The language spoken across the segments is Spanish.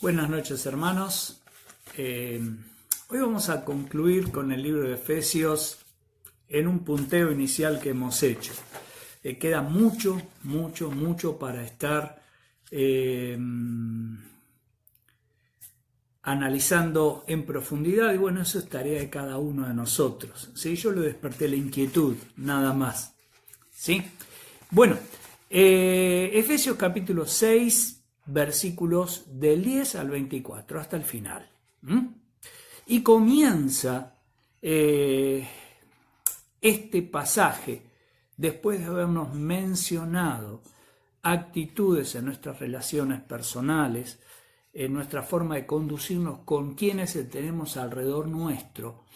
Buenas noches, hermanos. Hoy vamos a concluir con el libro de Efesios en un punteo inicial que hemos hecho. Queda mucho para estar analizando en profundidad, y bueno, eso es tarea de cada uno de nosotros. ¿Sí? Yo le desperté la inquietud, nada más. ¿Sí? Bueno, Efesios capítulo 6, versículos del 10 al 24, hasta el final. Y comienza este pasaje después de habernos mencionado actitudes en nuestras relaciones personales, en nuestra forma de conducirnos con quienes tenemos alrededor nuestro.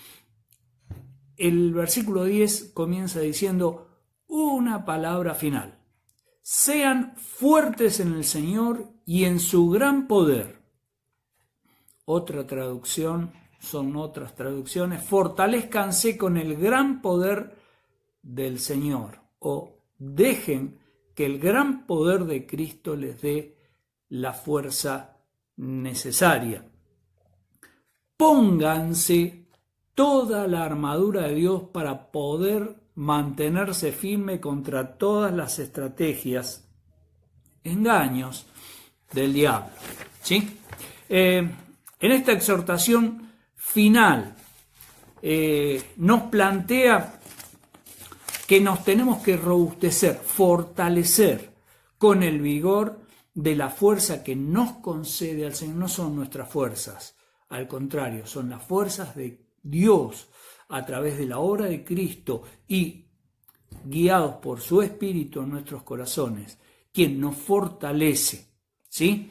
El versículo 10 comienza diciendo una palabra final: sean fuertes en el Señor y en su gran poder. Otra traducción, son otras traducciones: fortalezcanse con el gran poder del Señor, o dejen que el gran poder de Cristo les dé la fuerza necesaria. Pónganse toda la armadura de Dios para poder mantenerse firme contra todas las estrategias, engaños del diablo. ¿Sí? En esta exhortación final nos plantea que nos tenemos que robustecer, fortalecer con el vigor de la fuerza que nos concede al Señor. No son nuestras fuerzas, al contrario, son las fuerzas de Dios a través de la obra de Cristo y guiados por su Espíritu en nuestros corazones, quien nos fortalece. ¿Sí?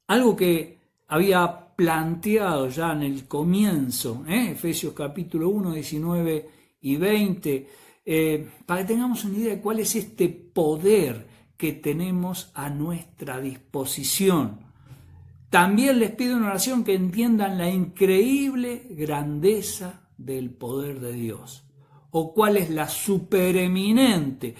Algo que había planteado ya en el comienzo, Efesios capítulo 1, 19 y 20, para que tengamos una idea de cuál es este poder que tenemos a nuestra disposición. También les pido en oración que entiendan la increíble grandeza del poder de Dios, o cuál es la supereminente,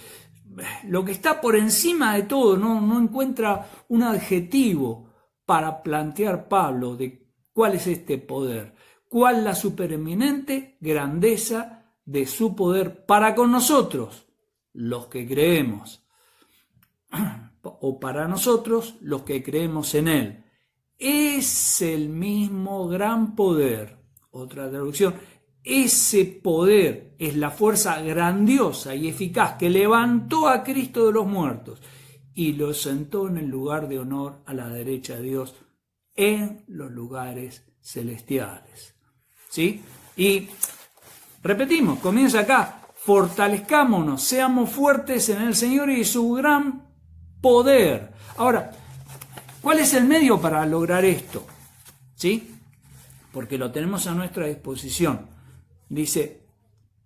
lo que está por encima de todo. No encuentra un adjetivo para plantear Pablo de cuál es este poder, cuál la supereminente grandeza de su poder para con nosotros, los que creemos, o para nosotros, los que creemos en Él. Es el mismo gran poder, otra traducción, ese poder es la fuerza grandiosa y eficaz que levantó a Cristo de los muertos y lo sentó en el lugar de honor a la derecha de Dios en los lugares celestiales. ¿Sí? Y repetimos, comienza acá: fortalezcámonos, seamos fuertes en el Señor y su gran poder. Ahora, ¿cuál es el medio para lograr esto? ¿Sí? Porque lo tenemos a nuestra disposición. Dice,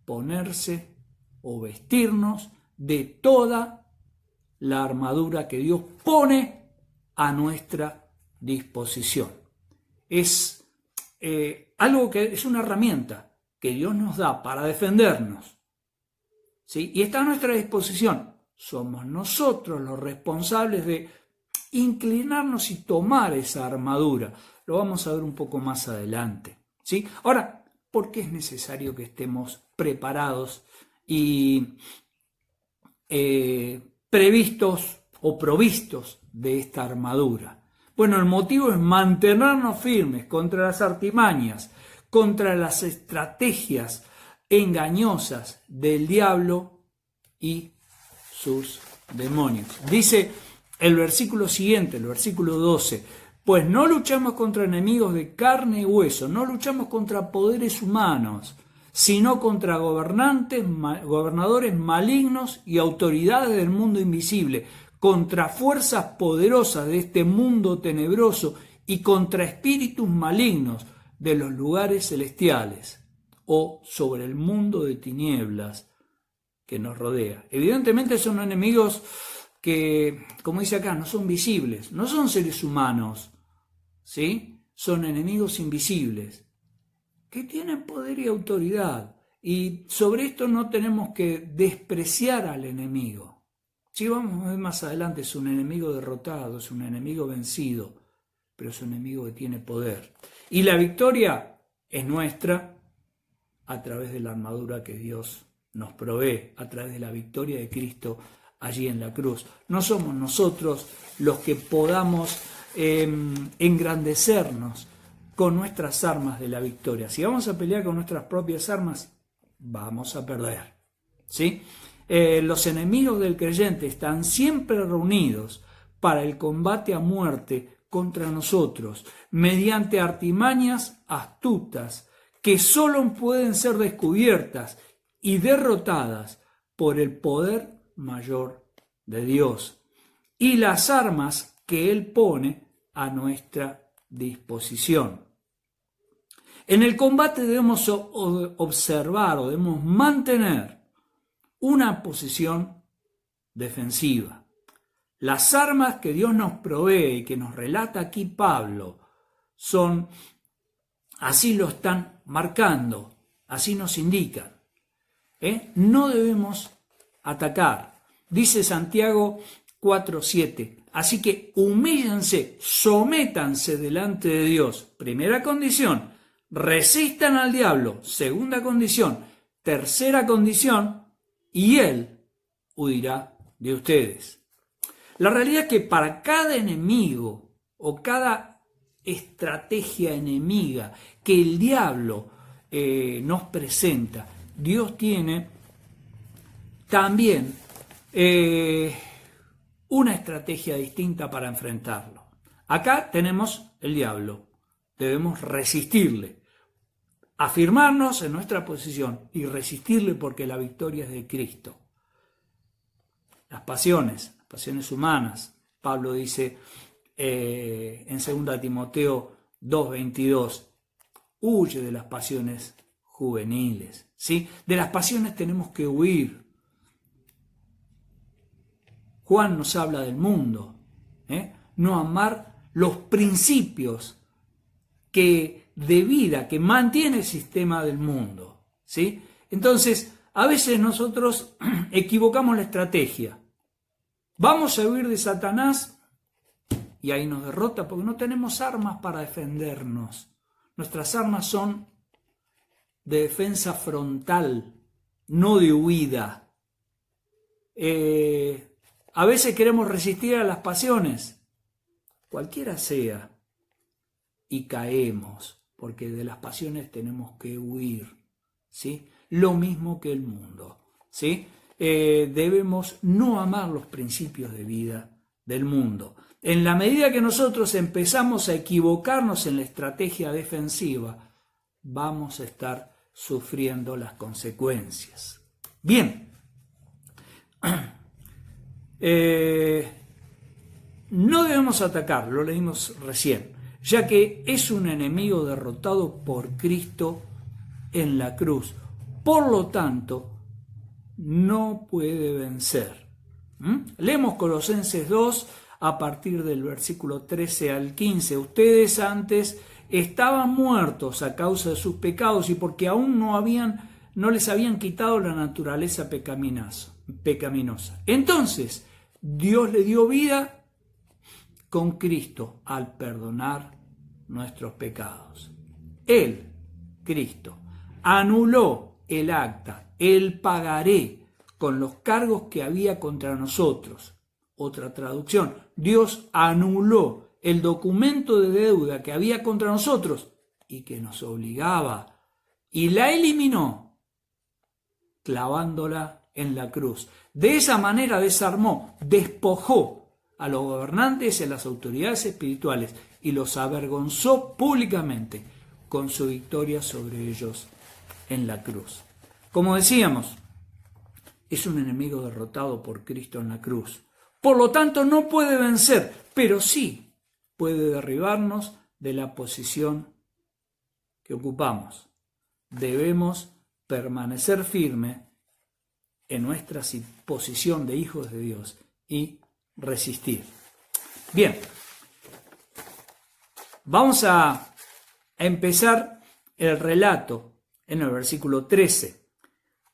ponerse o vestirnos de toda la armadura que Dios pone a nuestra disposición. Es algo que es una herramienta que Dios nos da para defendernos. ¿Sí? Y está a nuestra disposición. Somos nosotros los responsables de inclinarnos y tomar esa armadura. Lo vamos a ver un poco más adelante. ¿Sí? Ahora, ¿por qué es necesario que estemos preparados y previstos o provistos de esta armadura? Bueno, el motivo es mantenernos firmes contra las artimañas, contra las estrategias engañosas del diablo y sus demonios. Dice el versículo siguiente, el versículo 12: pues no luchamos contra enemigos de carne y hueso, no luchamos contra poderes humanos, sino contra gobernadores malignos y autoridades del mundo invisible, contra fuerzas poderosas de este mundo tenebroso y contra espíritus malignos de los lugares celestiales, o sobre el mundo de tinieblas que nos rodea. Evidentemente son enemigos que, como dice acá, no son visibles, no son seres humanos, ¿sí? Son enemigos invisibles que tienen poder y autoridad, y sobre esto no tenemos que despreciar al enemigo, Si vamos a ver más adelante, es un enemigo derrotado, es un enemigo vencido, pero es un enemigo que tiene poder. Y la victoria es nuestra a través de la armadura que Dios nos provee, a través de la victoria de Cristo allí en la cruz. No somos nosotros los que podamos engrandecernos con nuestras armas de la victoria. Si vamos a pelear con nuestras propias armas, vamos a perder, ¿sí? Los enemigos del creyente están siempre reunidos para el combate a muerte contra nosotros, mediante artimañas astutas que solo pueden ser descubiertas y derrotadas por el poder mayor de Dios y las armas que Él pone a nuestra disposición. En el combate debemos observar o debemos mantener una posición defensiva. Las armas que Dios nos provee y que nos relata aquí Pablo son, así lo están marcando, así nos indican. No debemos atacar. Dice Santiago 4:7. Así que humíllense, sométanse delante de Dios. Primera condición, resistan al diablo. Segunda condición, tercera condición, y Él huirá de ustedes. La realidad es que para cada enemigo o cada estrategia enemiga que el diablo nos presenta, Dios tiene también una estrategia distinta para enfrentarlo. Acá tenemos el diablo, debemos resistirle, afirmarnos en nuestra posición y resistirle porque la victoria es de Cristo. Las pasiones humanas, Pablo dice en 2 Timoteo 2:22, huye de las pasiones juveniles, ¿sí? De las pasiones tenemos que huir. Juan nos habla del mundo, no amar los principios de vida que mantiene el sistema del mundo, ¿sí? Entonces, a veces nosotros equivocamos la estrategia. Vamos a huir de Satanás y ahí nos derrota porque no tenemos armas para defendernos. Nuestras armas son de defensa frontal, no de huida. A veces queremos resistir a las pasiones, cualquiera sea, y caemos, porque de las pasiones tenemos que huir, ¿sí? Lo mismo que el mundo, ¿sí? Debemos no amar los principios de vida del mundo. En la medida que nosotros empezamos a equivocarnos en la estrategia defensiva, vamos a estar sufriendo las consecuencias. Bien. No debemos atacar, lo leímos recién, ya que es un enemigo derrotado por Cristo en la cruz. Por lo tanto, no puede vencer. Leemos Colosenses 2 a partir del versículo 13 al 15. Ustedes antes estaban muertos a causa de sus pecados y porque aún no les habían quitado la naturaleza pecaminosa. Entonces, Dios le dio vida con Cristo al perdonar nuestros pecados. Él, Cristo, anuló el acta, el pagaré con los cargos que había contra nosotros. Otra traducción, Dios anuló el documento de deuda que había contra nosotros y que nos obligaba y la eliminó clavándola en la cruz. De esa manera desarmó, despojó a los gobernantes y a las autoridades espirituales y los avergonzó públicamente con su victoria sobre ellos en la cruz. Como decíamos, es un enemigo derrotado por Cristo en la cruz. Por lo tanto, no puede vencer, pero sí puede derribarnos de la posición que ocupamos. Debemos permanecer firmes en nuestra posición de hijos de Dios y resistir. Bien, vamos a empezar el relato en el versículo 13.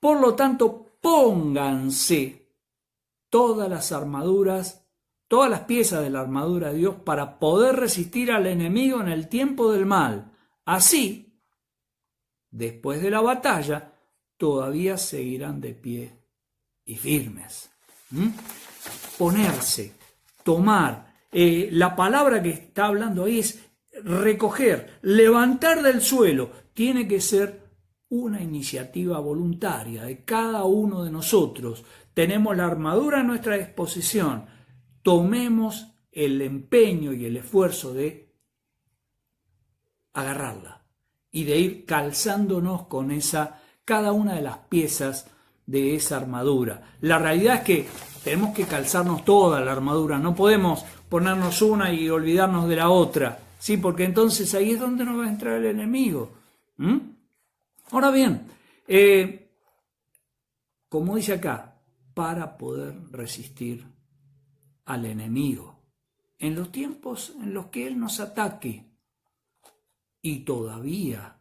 Por lo tanto, pónganse todas las armaduras, todas las piezas de la armadura de Dios para poder resistir al enemigo en el tiempo del mal. Así, después de la batalla, todavía seguirán de pie y firmes. Ponerse, tomar. La palabra que está hablando ahí es recoger, levantar del suelo. Tiene que ser una iniciativa voluntaria de cada uno de nosotros. Tenemos la armadura a nuestra disposición. Tomemos el empeño y el esfuerzo de agarrarla y de ir calzándonos con cada una de las piezas de esa armadura. La realidad es que tenemos que calzarnos toda la armadura, no podemos ponernos una y olvidarnos de la otra, ¿sí? Porque entonces ahí es donde nos va a entrar el enemigo. Ahora bien, como dice acá, para poder resistir al enemigo en los tiempos en los que él nos ataque y todavía